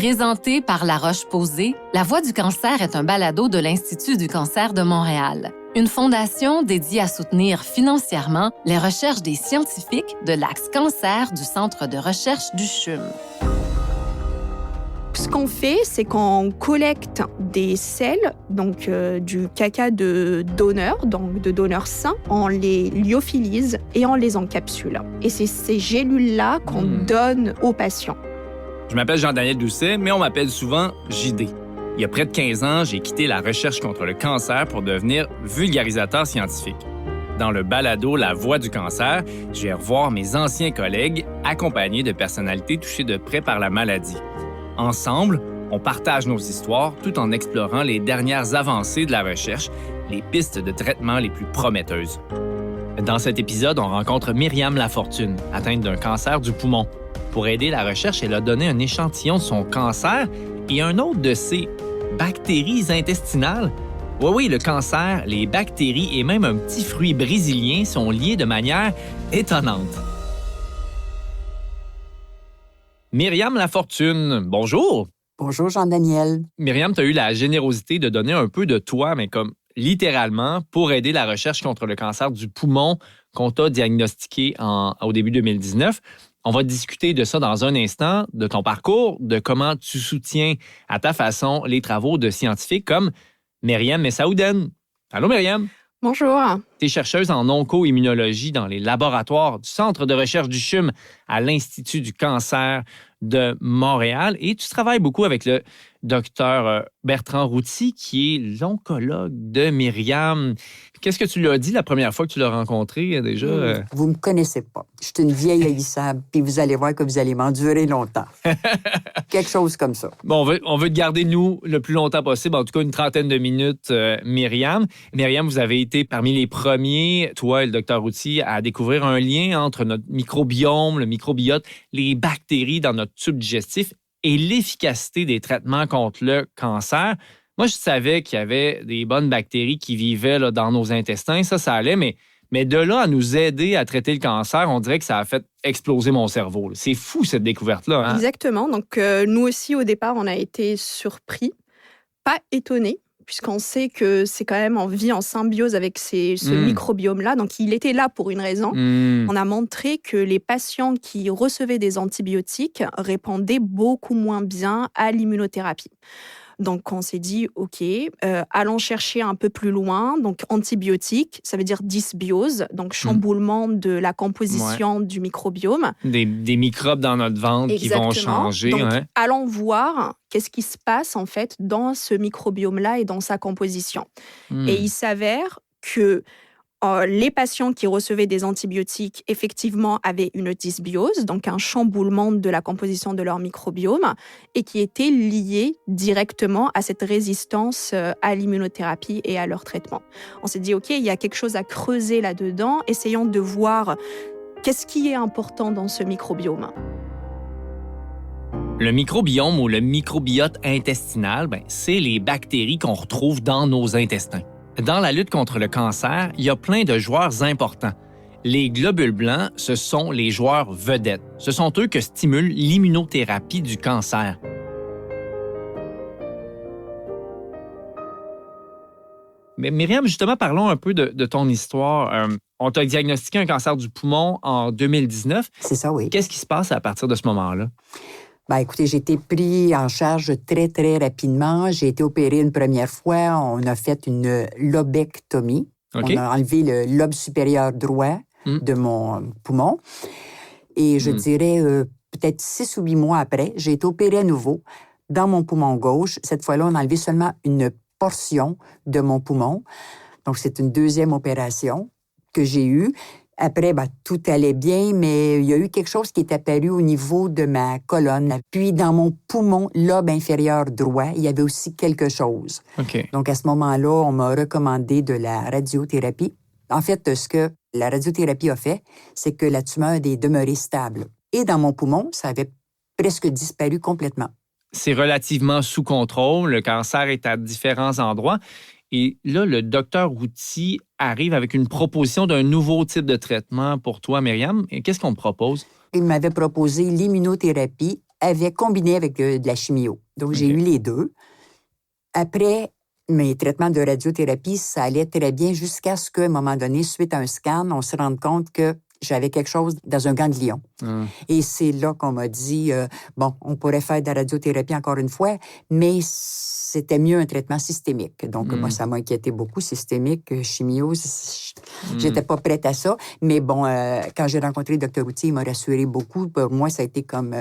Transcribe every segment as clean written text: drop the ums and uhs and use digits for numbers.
Présenté par La Roche-Posay, La Voix du cancer est un balado de l'Institut du cancer de Montréal, une fondation dédiée à soutenir financièrement les recherches des scientifiques de l'axe cancer du Centre de recherche du CHUM. Ce qu'on fait, c'est qu'on collecte des selles, donc du caca de donneurs, donc de donneurs sains, on les lyophilise et on les encapsule. Et c'est ces gélules-là qu'on donne aux patients. Je m'appelle Jean-Daniel Doucet, mais on m'appelle souvent JD. Il y a près de 15 ans, j'ai quitté la recherche contre le cancer pour devenir vulgarisateur scientifique. Dans le balado La Voix du cancer, je vais revoir mes anciens collègues accompagnés de personnalités touchées de près par la maladie. Ensemble, on partage nos histoires tout en explorant les dernières avancées de la recherche, les pistes de traitement les plus prometteuses. Dans cet épisode, on rencontre Myriam Lafortune, atteinte d'un cancer du poumon. Pour aider la recherche, elle a donné un échantillon de son cancer et un autre de ses bactéries intestinales. Oui, le cancer, les bactéries et même un petit fruit brésilien sont liés de manière étonnante. Myriam Lafortune, bonjour. Bonjour, Jean-Daniel. Myriam, tu as eu la générosité de donner un peu de toi, mais comme littéralement, pour aider la recherche contre le cancer du poumon qu'on t'a diagnostiqué au début 2019. On va discuter de ça dans un instant, de ton parcours, de comment tu soutiens à ta façon les travaux de scientifiques comme Myriam Messaouden. Allô, Myriam? Bonjour. Tu es chercheuse en onco-immunologie dans les laboratoires du Centre de recherche du CHUM à l'Institut du cancer de Montréal et tu travailles beaucoup avec le docteur Bertrand Routy, qui est l'oncologue de Myriam. Qu'est-ce que tu lui as dit la première fois que tu l'as rencontré déjà? Vous me connaissez pas. Je suis une vieille haïssable, puis vous allez voir que vous allez m'endurer longtemps. Quelque chose comme ça. Bon, on veut te garder, nous, le plus longtemps possible, en tout cas une trentaine de minutes, Myriam. Myriam, vous avez été parmi les premiers, toi et le docteur Routy, à découvrir un lien entre notre microbiome, le microbiote, les bactéries dans notre tube digestif et l'efficacité des traitements contre le cancer. Moi, je savais qu'il y avait des bonnes bactéries qui vivaient là, dans nos intestins. Ça allait, mais de là à nous aider à traiter le cancer, on dirait que ça a fait exploser mon cerveau. C'est fou, cette découverte-là. Hein? Exactement. Donc, nous aussi, au départ, on a été surpris, pas étonnés, puisqu'on sait que c'est quand même en vie en symbiose avec ce microbiome-là. Donc, il était là pour une raison. On a montré que les patients qui recevaient des antibiotiques répondaient beaucoup moins bien à l'immunothérapie. Donc, on s'est dit, OK, allons chercher un peu plus loin. Donc, antibiotiques, ça veut dire dysbiose, donc chamboulement de la composition du microbiome. Des microbes dans notre ventre qui vont changer. Donc, hein? allons voir qu'est-ce qui se passe, en fait, dans ce microbiome-là et dans sa composition. Et il s'avère que les patients qui recevaient des antibiotiques, effectivement, avaient une dysbiose, donc un chamboulement de la composition de leur microbiome, et qui était lié directement à cette résistance à l'immunothérapie et à leur traitement. On s'est dit, OK, il y a quelque chose à creuser là-dedans, essayons de voir qu'est-ce qui est important dans ce microbiome. Le microbiome ou le microbiote intestinal, c'est les bactéries qu'on retrouve dans nos intestins. Dans la lutte contre le cancer, il y a plein de joueurs importants. Les globules blancs, ce sont les joueurs vedettes. Ce sont eux que stimule l'immunothérapie du cancer. Mais Myriam, justement, parlons un peu de ton histoire. On t'a diagnostiqué un cancer du poumon en 2019. C'est ça, oui. Qu'est-ce qui se passe à partir de ce moment-là? Écoutez, j'ai été pris en charge très, très rapidement. J'ai été opéré une première fois. On a fait une lobectomie. Okay. On a enlevé le lobe supérieur droit de mon poumon. Et je dirais, peut-être 6 ou 8 mois après, j'ai été opéré à nouveau dans mon poumon gauche. Cette fois-là, on a enlevé seulement une portion de mon poumon. Donc, c'est une deuxième opération que j'ai eue. Après, tout allait bien, mais il y a eu quelque chose qui est apparu au niveau de ma colonne. Puis, dans mon poumon, lobe inférieur droit, il y avait aussi quelque chose. Okay. Donc, à ce moment-là, on m'a recommandé de la radiothérapie. En fait, ce que la radiothérapie a fait, c'est que la tumeur est demeurée stable. Et dans mon poumon, ça avait presque disparu complètement. C'est relativement sous contrôle. Le cancer est à différents endroits. Et là, le docteur Routy arrive avec une proposition d'un nouveau type de traitement pour toi, Myriam. Et qu'est-ce qu'on te propose? Il m'avait proposé l'immunothérapie combiné avec de la chimio. Donc, j'ai eu les deux. Après mes traitements de radiothérapie, ça allait très bien jusqu'à ce qu'à un moment donné, suite à un scan, on se rende compte que j'avais quelque chose dans un ganglion. Et c'est là qu'on m'a dit, on pourrait faire de la radiothérapie encore une fois, mais c'était mieux un traitement systémique. Donc, moi, ça m'a inquiété beaucoup, systémique, chimio. J'étais pas prête à ça. Mais bon, quand j'ai rencontré le Dr. Outi, il m'a rassuré beaucoup. Pour moi, ça a été comme...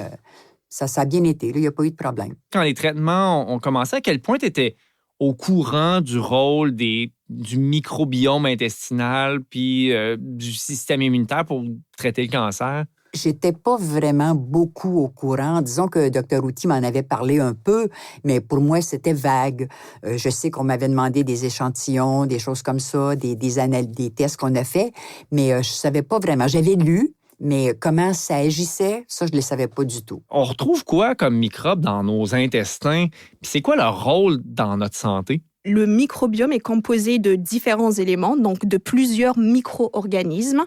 ça a bien été. Là, il n'y a pas eu de problème. Quand les traitements ont commencé, à quel point tu étais au courant du rôle du microbiome intestinal puis du système immunitaire pour traiter le cancer? J'étais pas vraiment beaucoup au courant. Disons que Dr. Outi m'en avait parlé un peu, mais pour moi, c'était vague. Je sais qu'on m'avait demandé des échantillons, des choses comme ça, des tests qu'on a fait, mais je savais pas vraiment. J'avais lu, mais comment ça agissait, ça, je ne le savais pas du tout. On retrouve quoi comme microbes dans nos intestins? Puis c'est quoi leur rôle dans notre santé? Le microbiome est composé de différents éléments, donc de plusieurs micro-organismes.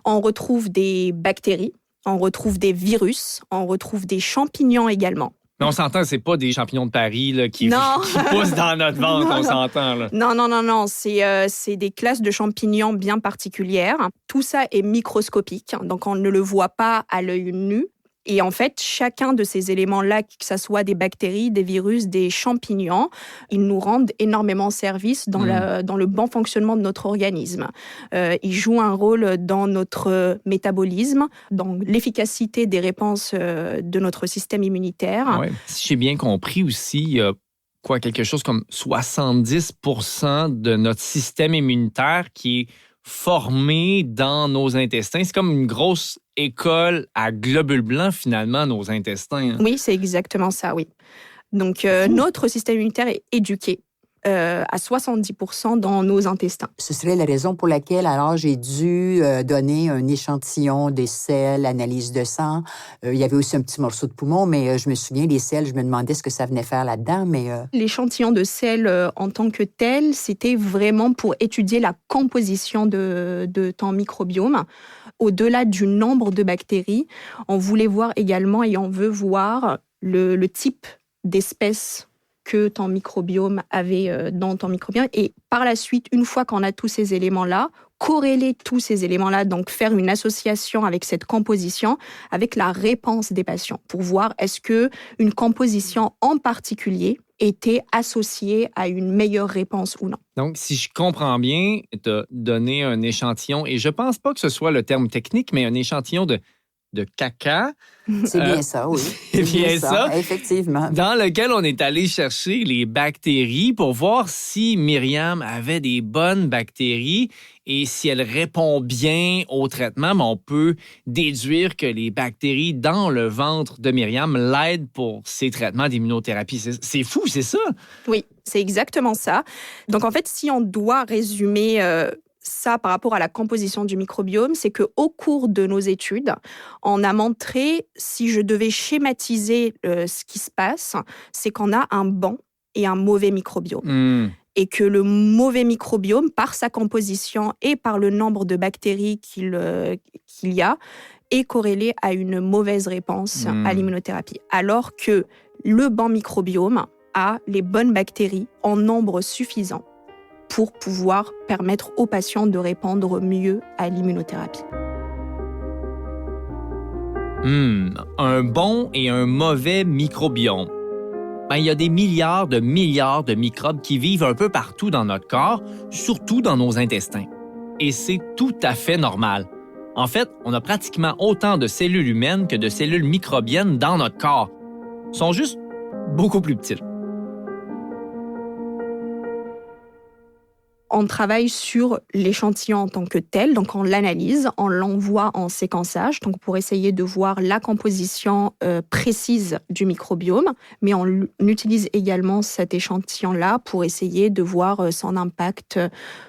On retrouve des bactéries, on retrouve des virus, on retrouve des champignons également. Mais on s'entend, c'est pas des champignons de Paris là, qui poussent dans notre ventre, on s'entend. Là. Non. C'est des classes de champignons bien particulières. Tout ça est microscopique, donc on ne le voit pas à l'œil nu. Et en fait, chacun de ces éléments-là, que ce soit des bactéries, des virus, des champignons, ils nous rendent énormément service dans le bon fonctionnement de notre organisme. Ils jouent un rôle dans notre métabolisme, dans l'efficacité des réponses de notre système immunitaire. Ouais. Si j'ai bien compris aussi, il y a quelque chose comme 70% de notre système immunitaire qui est formé dans nos intestins. C'est comme une grosse école à globules blancs, finalement, nos intestins. Oui, c'est exactement ça, oui. Donc, notre système immunitaire est éduqué à 70% dans nos intestins. Ce serait la raison pour laquelle, alors, j'ai dû donner un échantillon des selles, analyse de sang. Il y avait aussi un petit morceau de poumon, mais je me souviens, les selles, je me demandais ce que ça venait faire là-dedans, mais... L'échantillon de selles en tant que tel, c'était vraiment pour étudier la composition de ton microbiome. Au-delà du nombre de bactéries, on voulait voir également, et on veut voir le type d'espèces que ton microbiome avait dans ton microbiome. Et par la suite, une fois qu'on a tous ces éléments-là, corréler tous ces éléments-là, donc faire une association avec cette composition, avec la réponse des patients, pour voir est-ce qu'une composition en particulier était associée à une meilleure réponse ou non. Donc, si je comprends bien, tu as donné un échantillon, et je pense pas que ce soit le terme technique, mais un échantillon de caca. C'est bien ça, oui. C'est bien ça, effectivement. Dans lequel on est allé chercher les bactéries pour voir si Myriam avait des bonnes bactéries et si elle répond bien au traitement. On peut déduire que les bactéries dans le ventre de Myriam l'aident pour ses traitements d'immunothérapie. C'est fou, c'est ça? Oui, c'est exactement ça. Donc, en fait, si on doit résumer... ça, par rapport à la composition du microbiome, c'est qu'au cours de nos études, on a montré, si je devais schématiser ce qui se passe, c'est qu'on a un bon et un mauvais microbiome. Et que le mauvais microbiome, par sa composition et par le nombre de bactéries qu'il y a, est corrélé à une mauvaise réponse à l'immunothérapie. Alors que le bon microbiome a les bonnes bactéries en nombre suffisant pour pouvoir permettre aux patients de répondre mieux à l'immunothérapie. Un bon et un mauvais microbiome. Il y a des milliards de microbes qui vivent un peu partout dans notre corps, surtout dans nos intestins. Et c'est tout à fait normal. En fait, on a pratiquement autant de cellules humaines que de cellules microbiennes dans notre corps. Elles sont juste beaucoup plus petites. On travaille sur l'échantillon en tant que tel, donc on l'analyse, on l'envoie en séquençage, donc pour essayer de voir la composition précise du microbiome, mais on utilise également cet échantillon-là pour essayer de voir son impact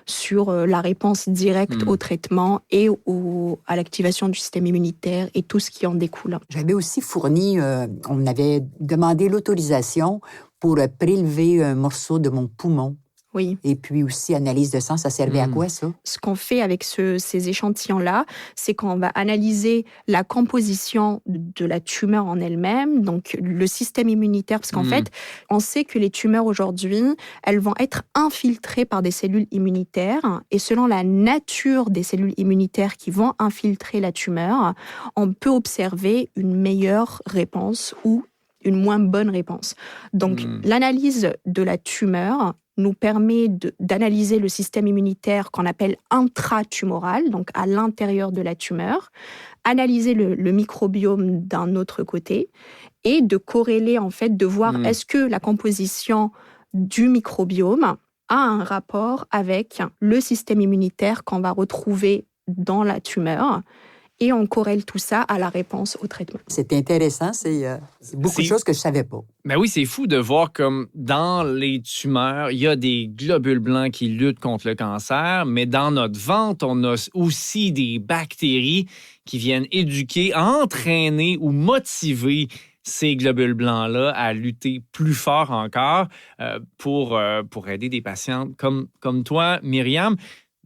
sur la réponse directe au traitement et à l'activation du système immunitaire et tout ce qui en découle. J'avais aussi fourni, on avait demandé l'autorisation pour prélever un morceau de mon poumon. Oui. Et puis aussi, analyse de sang, ça servait à quoi, ça? Ce qu'on fait avec ces échantillons-là, c'est qu'on va analyser la composition de la tumeur en elle-même, donc le système immunitaire, parce qu'en fait, on sait que les tumeurs aujourd'hui, elles vont être infiltrées par des cellules immunitaires, et selon la nature des cellules immunitaires qui vont infiltrer la tumeur, on peut observer une meilleure réponse ou une moins bonne réponse. Donc, l'analyse de la tumeur nous permet d'analyser le système immunitaire qu'on appelle intratumoral, donc à l'intérieur de la tumeur, analyser le microbiome d'un autre côté et de corréler, en fait, de voir est-ce que la composition du microbiome a un rapport avec le système immunitaire qu'on va retrouver dans la tumeur. Et on corrèle tout ça à la réponse au traitement. C'est intéressant, c'est beaucoup de choses que je ne savais pas. Ben oui, c'est fou de voir comme dans les tumeurs, il y a des globules blancs qui luttent contre le cancer, mais dans notre ventre, on a aussi des bactéries qui viennent éduquer, entraîner ou motiver ces globules blancs-là à lutter plus fort encore pour aider des patientes comme toi, Myriam.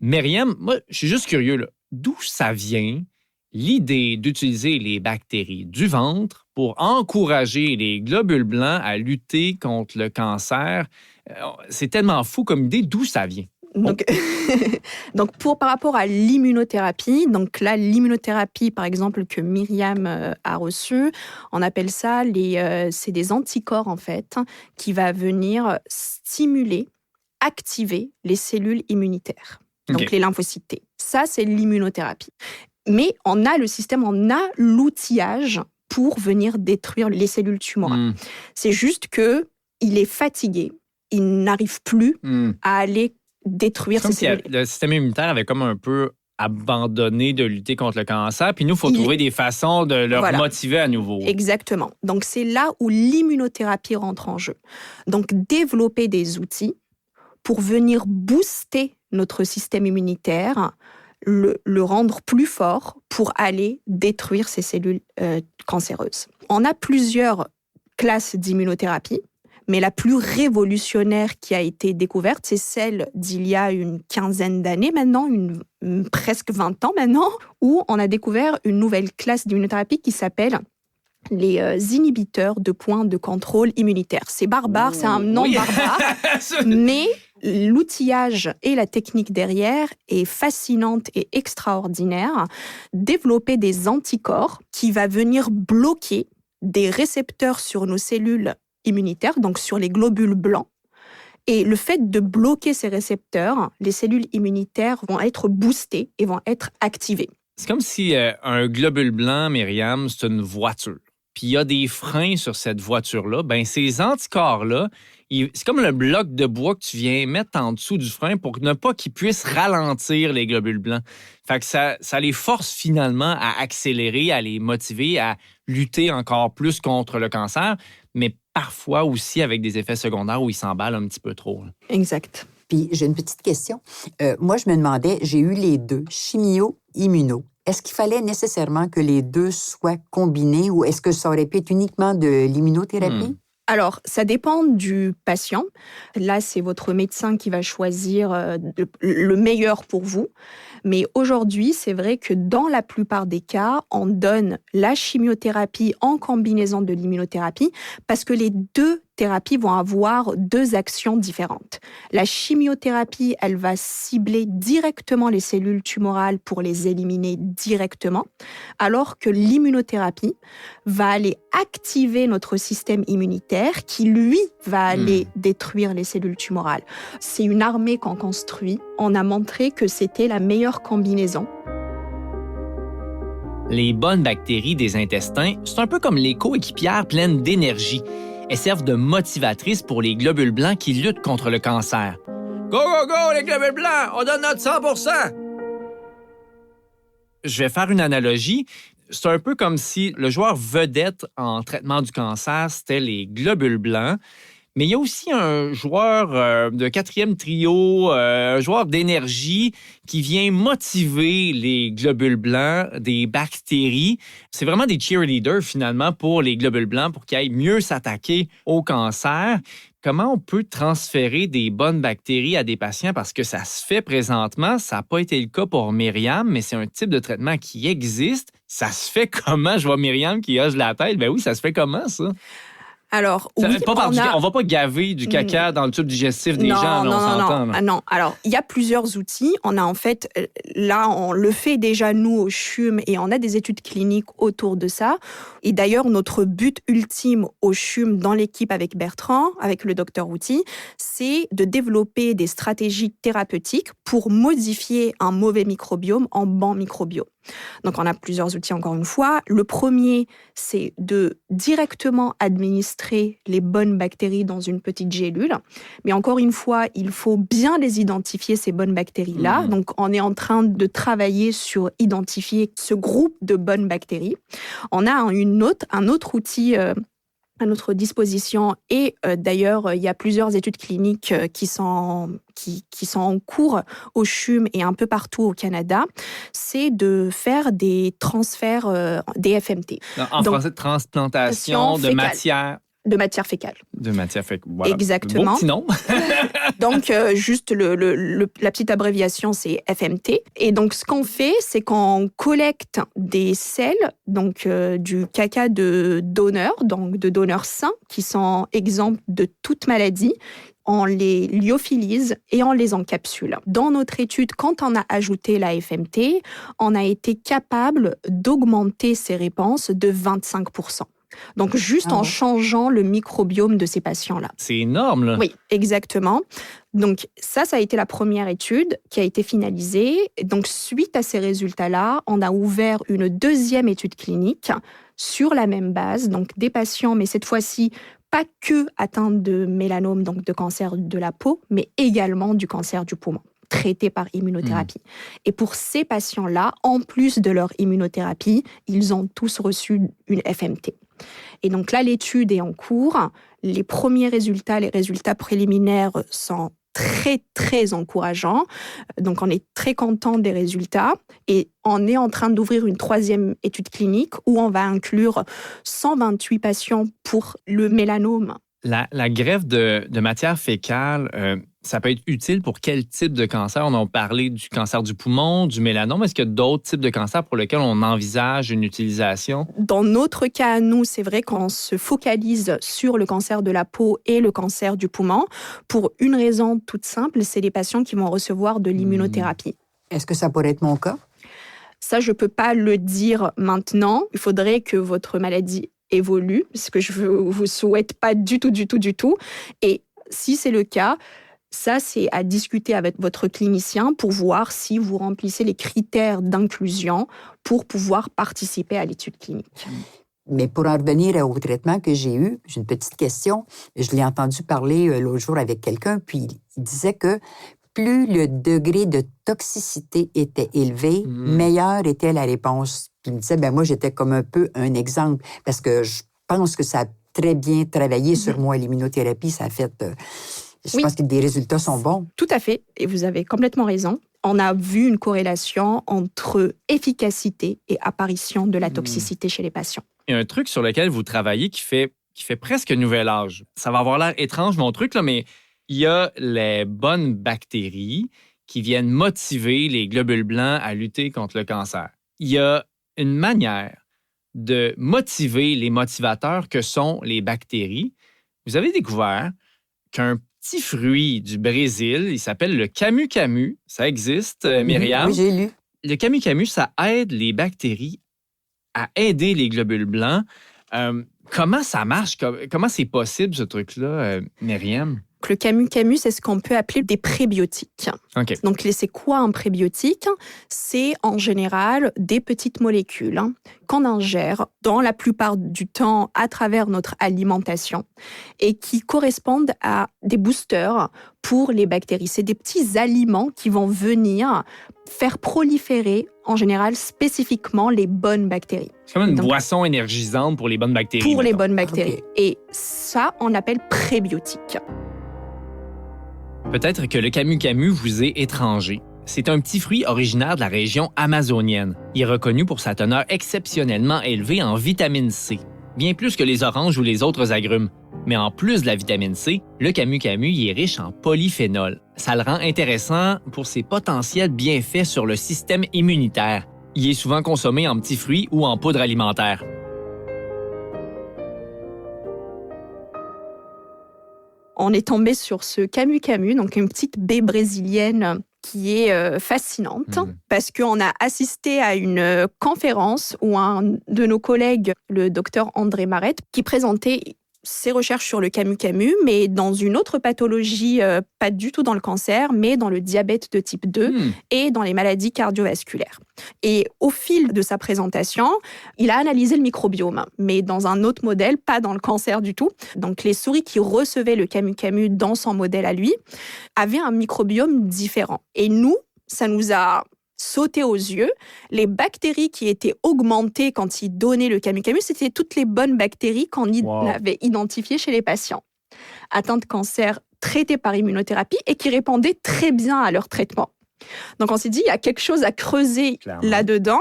Myriam, moi, je suis juste curieux, là, d'où ça vient l'idée d'utiliser les bactéries du ventre pour encourager les globules blancs à lutter contre le cancer? C'est tellement fou comme idée. D'où ça vient? Donc, par rapport à l'immunothérapie, donc là, l'immunothérapie, par exemple, que Myriam a reçue, on appelle ça, c'est des anticorps, en fait, qui va venir stimuler, activer les cellules immunitaires, donc les lymphocytes T. Ça, c'est l'immunothérapie. Mais on a l'outillage pour venir détruire les cellules tumorales. C'est juste qu'il est fatigué, il n'arrive plus à aller détruire ces cellules. Le système immunitaire avait comme un peu abandonné de lutter contre le cancer, puis nous, il faut trouver des façons de le motiver à nouveau. Exactement. Donc, c'est là où l'immunothérapie rentre en jeu. Donc, développer des outils pour venir booster notre système immunitaire, le rendre plus fort pour aller détruire ces cellules cancéreuses. On a plusieurs classes d'immunothérapie, mais la plus révolutionnaire qui a été découverte, c'est celle d'il y a une quinzaine d'années maintenant, presque 20 ans maintenant, où on a découvert une nouvelle classe d'immunothérapie qui s'appelle les inhibiteurs de points de contrôle immunitaire. C'est barbare, c'est un nom barbare, mais l'outillage et la technique derrière est fascinante et extraordinaire. Développer des anticorps qui va venir bloquer des récepteurs sur nos cellules immunitaires, donc sur les globules blancs. Et le fait de bloquer ces récepteurs, les cellules immunitaires vont être boostées et vont être activées. C'est comme si un globule blanc, Myriam, c'est une voiture. Puis il y a des freins sur cette voiture-là. Ben ces anticorps-là, c'est comme le bloc de bois que tu viens mettre en dessous du frein pour ne pas qu'ils puissent ralentir les globules blancs. Fait que ça les force finalement à accélérer, à les motiver, à lutter encore plus contre le cancer, mais parfois aussi avec des effets secondaires où ils s'emballent un petit peu trop. Exact. Puis j'ai une petite question. Moi, je me demandais, j'ai eu les deux, chimio-immuno. Est-ce qu'il fallait nécessairement que les deux soient combinés ou est-ce que ça aurait pu être uniquement de l'immunothérapie? Alors, ça dépend du patient. Là, c'est votre médecin qui va choisir le meilleur pour vous. Mais aujourd'hui, c'est vrai que dans la plupart des cas, on donne la chimiothérapie en combinaison de l'immunothérapie parce que les deux thérapies vont avoir deux actions différentes. La chimiothérapie, elle va cibler directement les cellules tumorales pour les éliminer directement, alors que l'immunothérapie va aller activer notre système immunitaire qui, lui, va aller détruire les cellules tumorales. C'est une armée qu'on construit. On a montré que c'était la meilleure combinaison. Les bonnes bactéries des intestins, c'est un peu comme les coéquipières pleines d'énergie. Elles servent de motivatrices pour les globules blancs qui luttent contre le cancer. Go, go, go, les globules blancs! On donne notre 100%! Je vais faire une analogie. C'est un peu comme si le joueur vedette en traitement du cancer, c'était les globules blancs. Mais il y a aussi un joueur de quatrième trio, un joueur d'énergie qui vient motiver les globules blancs des bactéries. C'est vraiment des cheerleaders, finalement, pour les globules blancs pour qu'ils aillent mieux s'attaquer au cancer. comment on peut transférer des bonnes bactéries à des patients? Parce que ça se fait présentement. Ça n'a pas été le cas pour Myriam, mais c'est un type de traitement qui existe. Ça se fait comment? Je vois Myriam qui hoche la tête. Ben oui, ça se fait comment, ça? Alors, oui, on va pas gaver du caca dans le tube digestif des gens, on s'entend. Non. Alors, il y a plusieurs outils. On a en fait, là, on le fait déjà nous au CHUM et on a des études cliniques autour de ça. Et d'ailleurs, notre but ultime au CHUM dans l'équipe avec Bertrand, avec le docteur Routy, c'est de développer des stratégies thérapeutiques pour modifier un mauvais microbiome en bon microbiome. Donc, on a plusieurs outils, encore une fois. Le premier, c'est de directement administrer les bonnes bactéries dans une petite gélule. Mais encore une fois, il faut bien les identifier, ces bonnes bactéries-là. Donc, on est en train de travailler sur identifier ce groupe de bonnes bactéries. On a un autre outil à notre disposition et d'ailleurs, il y a plusieurs études cliniques qui sont en cours au CHUM et un peu partout au Canada, c'est de faire des transferts des FMT. En français, de transplantation de matière. De matière fécale. De matière fécale, voilà. Exactement. Beau petit nom. Donc, juste la petite abréviation, c'est FMT. Et donc, ce qu'on fait, c'est qu'on collecte des selles, donc du caca de donneurs, donc de donneurs sains, qui sont exempts de toute maladie. On les lyophilise et on les encapsule. Dans notre étude, quand on a ajouté la FMT, on a été capable d'augmenter ces réponses de 25%. Donc, juste en changeant le microbiome de ces patients-là. C'est énorme, là. Oui, exactement. Donc, ça a été la première étude qui a été finalisée. Donc, suite à ces résultats-là, on a ouvert une deuxième étude clinique sur la même base. Donc, des patients, mais cette fois-ci, pas que atteints de mélanome, donc de cancer de la peau, mais également du cancer du poumon, traités par immunothérapie. Et pour ces patients-là, en plus de leur immunothérapie, ils ont tous reçu une FMT. Et donc là, l'étude est en cours. Les premiers résultats, les résultats préliminaires sont très, très encourageants. Donc, on est très content des résultats. Et on est en train d'ouvrir une troisième étude clinique où on va inclure 128 patients pour le mélanome. La greffe de matière fécale, ça peut être utile pour quel type de cancer? On a parlé du cancer du poumon, du mélanome. Est-ce qu'il y a d'autres types de cancers pour lesquels on envisage une utilisation? Dans notre cas, nous, c'est vrai qu'on se focalise sur le cancer de la peau et le cancer du poumon pour une raison toute simple, c'est les patients qui vont recevoir de l'immunothérapie. Est-ce que ça pourrait être mon cas? Ça, je ne peux pas le dire maintenant. Il faudrait que votre maladie évolue, ce que je ne vous souhaite pas du tout. Et si c'est le cas, ça, c'est à discuter avec votre clinicien pour voir si vous remplissez les critères d'inclusion pour pouvoir participer à l'étude clinique. Mais pour en revenir au traitement que j'ai eu, j'ai une petite question. Je l'ai entendu parler l'autre jour avec quelqu'un, puis il disait que plus le degré de toxicité était élevé, meilleure était la réponse. Puis il me disait, moi, j'étais comme un peu un exemple, parce que je pense que ça a très bien travaillé sur moi, l'immunothérapie. Ça a fait... Je pense que les résultats sont bons. Tout à fait, et vous avez complètement raison. On a vu une corrélation entre efficacité et apparition de la toxicité chez les patients. Il y a un truc sur lequel vous travaillez qui fait presque nouvel âge. Ça va avoir l'air étrange, mon truc, là, mais il y a les bonnes bactéries qui viennent motiver les globules blancs à lutter contre le cancer. Il y a une manière de motiver les motivateurs que sont les bactéries. Vous avez découvert qu'un petit fruit du Brésil, il s'appelle le camu-camu. Ça existe, Myriam. Oui, j'ai lu. Le camu-camu, ça aide les bactéries à aider les globules blancs. Comment ça marche? Comment c'est possible, ce truc-là, Myriam? Le camu-camu, c'est ce qu'on peut appeler des prébiotiques. Okay. Donc, c'est quoi un prébiotique? C'est en général des petites molécules qu'on ingère dans la plupart du temps à travers notre alimentation et qui correspondent à des boosters pour les bactéries. C'est des petits aliments qui vont venir faire proliférer, en général, spécifiquement les bonnes bactéries. C'est comme une boisson énergisante pour les bonnes bactéries. Pour les bonnes bactéries. Okay. Et ça, on l'appelle prébiotique. Peut-être que le camu-camu vous est étranger. C'est un petit fruit originaire de la région amazonienne. Il est reconnu pour sa teneur exceptionnellement élevée en vitamine C, bien plus que les oranges ou les autres agrumes. Mais en plus de la vitamine C, le camu-camu il est riche en polyphénol. Ça le rend intéressant pour ses potentiels bienfaits sur le système immunitaire. Il est souvent consommé en petits fruits ou en poudre alimentaire. On est tombé sur ce camu-camu, donc une petite baie brésilienne qui est fascinante parce qu'on a assisté à une conférence où un de nos collègues, le docteur André Marette, qui présentait ses recherches sur le camu-camu, mais dans une autre pathologie, pas du tout dans le cancer, mais dans le diabète de type 2 et dans les maladies cardiovasculaires. Et au fil de sa présentation, il a analysé le microbiome, mais dans un autre modèle, pas dans le cancer du tout. Donc les souris qui recevaient le camu-camu dans son modèle à lui avaient un microbiome différent. Et nous, ça nous a sauté aux yeux. Les bactéries qui étaient augmentées quand il donnait le camu-camu, c'était toutes les bonnes bactéries qu'on avait identifiées chez les patients atteints de cancer traités par immunothérapie et qui répondaient très bien à leur traitement. Donc on s'est dit, il y a quelque chose à creuser là-dedans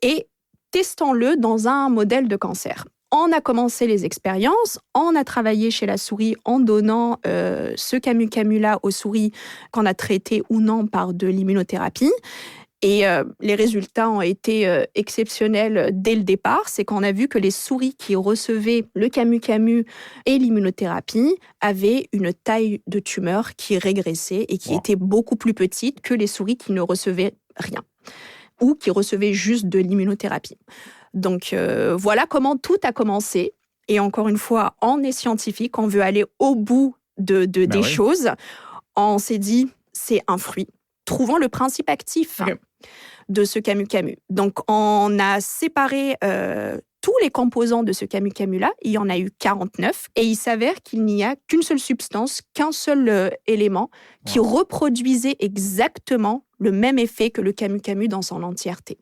et testons-le dans un modèle de cancer. On a commencé les expériences, on a travaillé chez la souris en donnant ce camu-camu-là aux souris qu'on a traitées ou non par de l'immunothérapie. Et les résultats ont été exceptionnels dès le départ. C'est qu'on a vu que les souris qui recevaient le camu-camu et l'immunothérapie avaient une taille de tumeur qui régressait et qui était beaucoup plus petite que les souris qui ne recevaient rien ou qui recevaient juste de l'immunothérapie. Donc voilà comment tout a commencé. Et encore une fois, on est scientifique, on veut aller au bout des choses. On s'est dit, c'est un fruit. Trouvons le principe actif de ce camu-camu. Donc, on a séparé tous les composants de ce camu-camu-là. Il y en a eu 49. Et il s'avère qu'il n'y a qu'une seule substance, qu'un seul élément qui reproduisait exactement le même effet que le camu-camu dans son entièreté.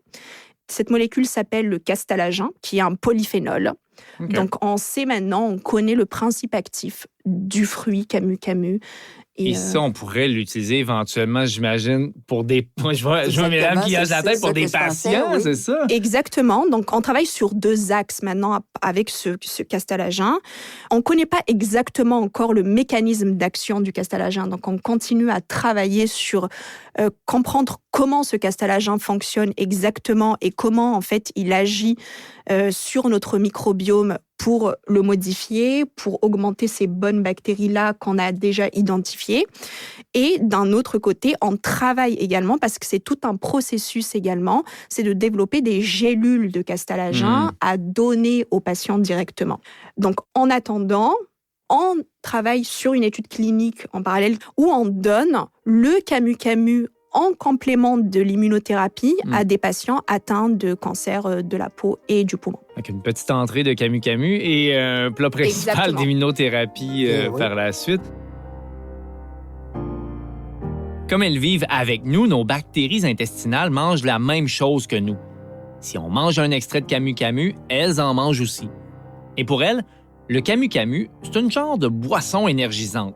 Cette molécule s'appelle le castalagin, qui est un polyphénol. Donc, on sait maintenant, on connaît le principe actif du fruit camu-camu. Et ça, on pourrait l'utiliser éventuellement, j'imagine, pour des... Je vois mesdames qui hochent la tête pour des patients, c'est ça? Exactement. Donc, on travaille sur 2 axes maintenant avec ce castalagin. On ne connaît pas exactement encore le mécanisme d'action du castalagin. Donc, on continue à travailler sur comprendre comment ce castalagin fonctionne exactement et comment, en fait, il agit sur notre microbiome pour le modifier, pour augmenter ces bonnes bactéries-là qu'on a déjà identifiées. Et d'un autre côté, on travaille également, parce que c'est tout un processus également, c'est de développer des gélules de castalagin à donner aux patients directement. Donc, en attendant, on travaille sur une étude clinique en parallèle où on donne le camu-camu en complément de l'immunothérapie à des patients atteints de cancer de la peau et du poumon. Avec une petite entrée de camu-camu et un plat principal d'immunothérapie par la suite. Comme elles vivent avec nous, nos bactéries intestinales mangent la même chose que nous. Si on mange un extrait de camu-camu, elles en mangent aussi. Et pour elles, le camu-camu, c'est une genre de boisson énergisante.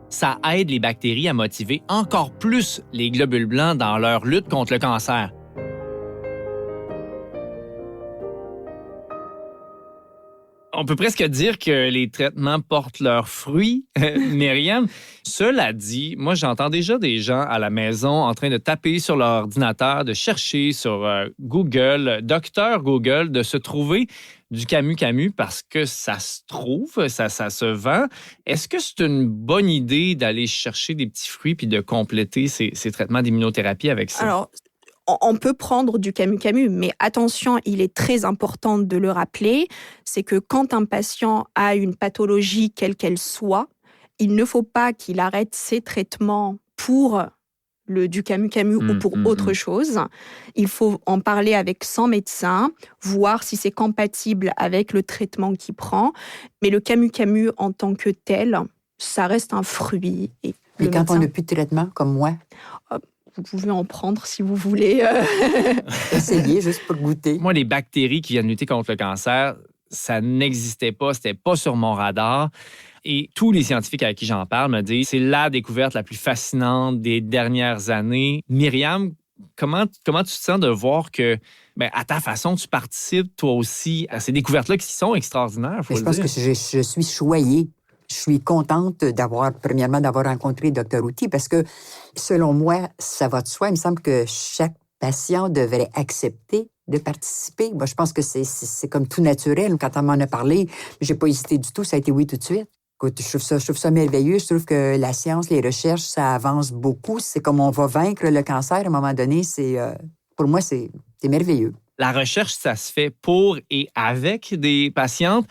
Ça aide les bactéries à motiver encore plus les globules blancs dans leur lutte contre le cancer. On peut presque dire que les traitements portent leurs fruits, Myriam. Cela dit, moi, j'entends déjà des gens à la maison en train de taper sur leur ordinateur, de chercher sur Google, Docteur Google, de se trouver du camu-camu parce que ça se trouve, ça se vend. Est-ce que c'est une bonne idée d'aller chercher des petits fruits puis de compléter ces traitements d'immunothérapie avec ça? Alors, on peut prendre du camu-camu, mais attention, il est très important de le rappeler, c'est que quand un patient a une pathologie quelle qu'elle soit, il ne faut pas qu'il arrête ses traitements pour du camu-camu ou pour autre chose. Il faut en parler avec son médecin, voir si c'est compatible avec le traitement qu'il prend. Mais le camu-camu en tant que tel, ça reste un fruit. Et quand on n'a plus de traitement, comme moi? Vous pouvez en prendre si vous voulez. Essayez juste pour goûter. Moi, les bactéries qui viennent lutter contre le cancer, ça n'existait pas, c'était pas sur mon radar. Et tous les scientifiques avec qui j'en parle me disent c'est la découverte la plus fascinante des dernières années. Myriam, comment tu te sens de voir que, à ta façon, tu participes toi aussi à ces découvertes-là qui sont extraordinaires, faut le dire? Je pense que je suis choyée Je suis contente premièrement, d'avoir rencontré Dr. Outi parce que, selon moi, ça va de soi. Il me semble que chaque patient devrait accepter de participer. Moi, je pense que c'est comme tout naturel. Quand on m'en a parlé, j'ai pas hésité du tout. Ça a été oui tout de suite. Écoute, je trouve ça merveilleux. Je trouve que la science, les recherches, ça avance beaucoup. C'est comme on va vaincre le cancer à un moment donné. Pour moi, c'est merveilleux. La recherche, ça se fait pour et avec des patientes.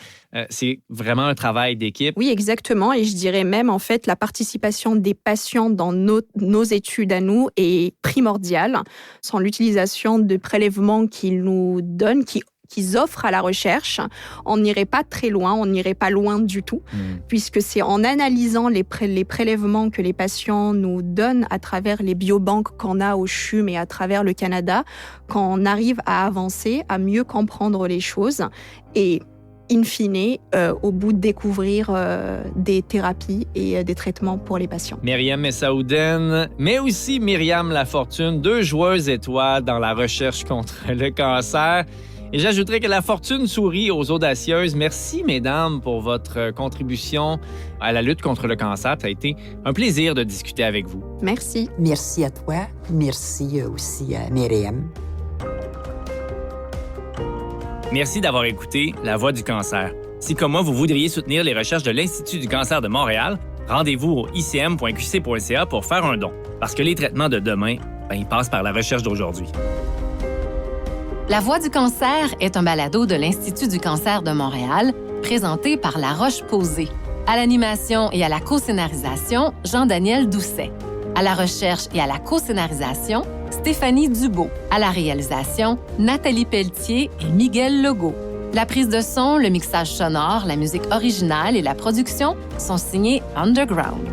C'est vraiment un travail d'équipe. Oui, exactement. Et je dirais même, en fait, la participation des patients dans nos études à nous est primordiale. Sans l'utilisation de prélèvements qu'ils nous donnent, qu'ils offrent à la recherche, on n'irait pas très loin, on n'irait pas loin du tout, puisque c'est en analysant les prélèvements que les patients nous donnent à travers les biobanques qu'on a au CHUM et à travers le Canada qu'on arrive à avancer, à mieux comprendre les choses et, in fine, au bout de découvrir des thérapies et des traitements pour les patients. Myriam Messaouden, mais aussi Myriam Lafortune, 2 joueuses étoiles dans la recherche contre le cancer. Et j'ajouterais que la fortune sourit aux audacieuses. Merci, mesdames, pour votre contribution à la lutte contre le cancer. Ça a été un plaisir de discuter avec vous. Merci. Merci à toi. Merci aussi à Myriam. Merci d'avoir écouté La Voix du cancer. Si, comme moi, vous voudriez soutenir les recherches de l'Institut du cancer de Montréal, rendez-vous au icm.qc.ca pour faire un don. Parce que les traitements de demain, ils passent par la recherche d'aujourd'hui. La Voix du cancer est un balado de l'Institut du cancer de Montréal, présenté par La Roche-Posay. À l'animation et à la co-scénarisation, Jean-Daniel Doucet. À la recherche et à la co-scénarisation, Stéphanie Dubo. À la réalisation, Nathalie Pelletier et Miguel Legault. La prise de son, le mixage sonore, la musique originale et la production sont signés Underground.